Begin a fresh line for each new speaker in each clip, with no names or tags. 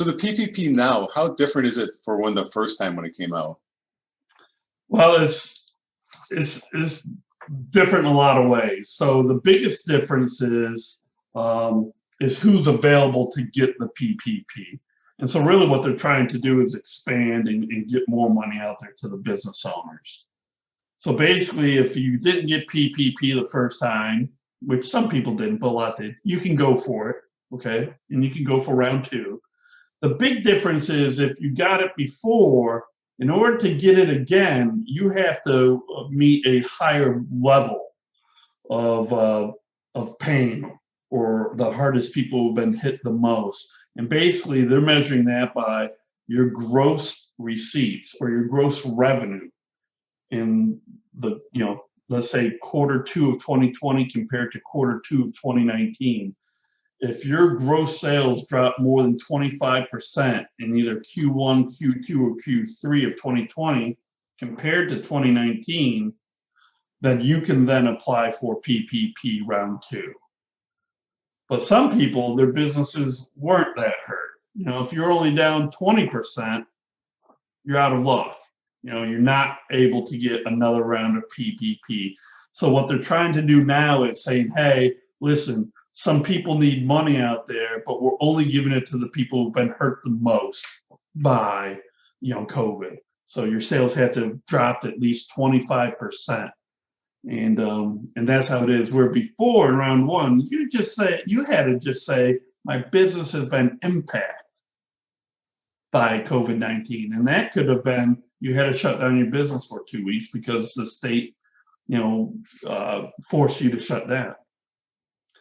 So the PPP now, how different is it for when the first time when it came out?
Well, it's different in a lot of ways. So the biggest difference is who's available to get the PPP. And so really what they're trying to do is expand and get more money out there to the business owners. So basically, if you didn't get PPP the first time, which some people didn't, but a lot did, you can go for it, okay? And you can go for round two. The big difference is if you got it before, in order to get it again, you have to meet a higher level of pain, or the hardest people who've been hit the most. And basically, they're measuring that by your gross receipts or your gross revenue in let's say quarter two of 2020 compared to quarter two of 2019. If your gross sales drop more than 25% in either Q1, Q2, or Q3 of 2020 compared to 2019, then you can then apply for PPP round two. But some people, their businesses weren't that hurt. If you're only down 20%, you're out of luck. You're not able to get another round of PPP. So what they're trying to do now is saying, hey, listen, some people need money out there, but we're only giving it to the people who've been hurt the most by, COVID. So your sales have to have dropped at least 25%. And that's how it is. Where before in round one, you had to just say, my business has been impacted by COVID-19. And that could have been, you had to shut down your business for 2 weeks because the state, forced you to shut down.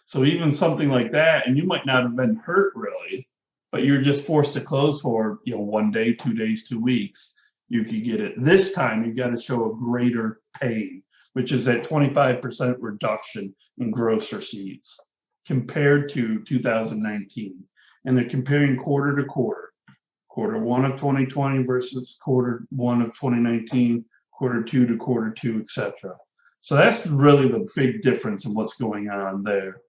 So even something like that, and you might not have been hurt really, but you're just forced to close for 1 day, 2 days, 2 weeks, you could get it. This time you got to show a greater pain, which is that 25% reduction in gross receipts compared to 2019. And they're comparing quarter to quarter. Quarter one of 2020 versus quarter one of 2019, quarter two to quarter two, etc. So that's really the big difference in what's going on there.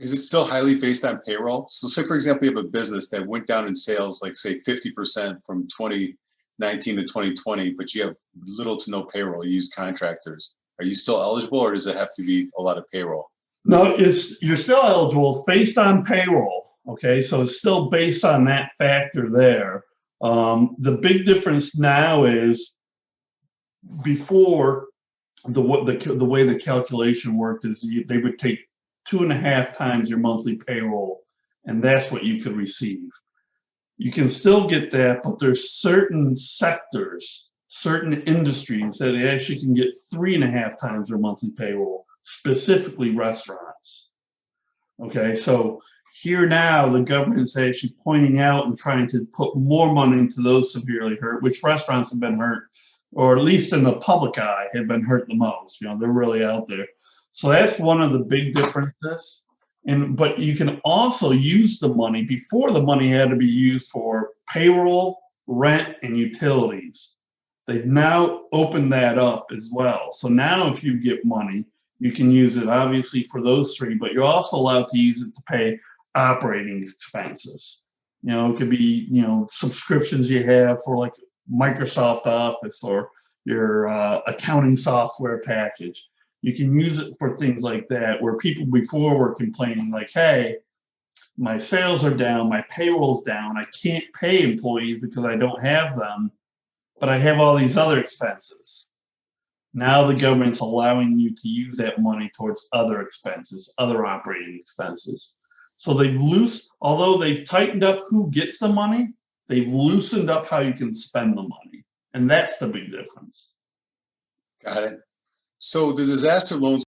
Is it still highly based on payroll? So say, for example, you have a business that went down in sales, like say 50% from 2019 to 2020, but you have little to no payroll, you use contractors. Are you still eligible, or does it have to be a lot of payroll?
No, you're still eligible. It's based on payroll. Okay, so it's still based on that factor there. The big difference now is before the way the calculation worked is they would take 2.5 times your monthly payroll, and that's what you could receive. You can still get that, but there's certain sectors, certain industries that actually can get 3.5 times their monthly payroll, specifically restaurants. Okay, so here now the government is actually pointing out and trying to put more money into those severely hurt, which restaurants have been hurt, or at least in the public eye have been hurt the most. They're really out there. So that's one of the big differences. But you can also use the money. Before, the money had to be used for payroll, rent, and utilities. They've now opened that up as well. So now if you get money, you can use it obviously for those three, but you're also allowed to use it to pay operating expenses. It could be, subscriptions you have for like Microsoft Office or your accounting software package. You can use it for things like that, where people before were complaining like, hey, my sales are down, my payroll's down, I can't pay employees because I don't have them, but I have all these other expenses. Now the government's allowing you to use that money towards other expenses, other operating expenses. So although they've tightened up who gets the money, they've loosened up how you can spend the money. And that's the big difference.
Got it. So the disaster loans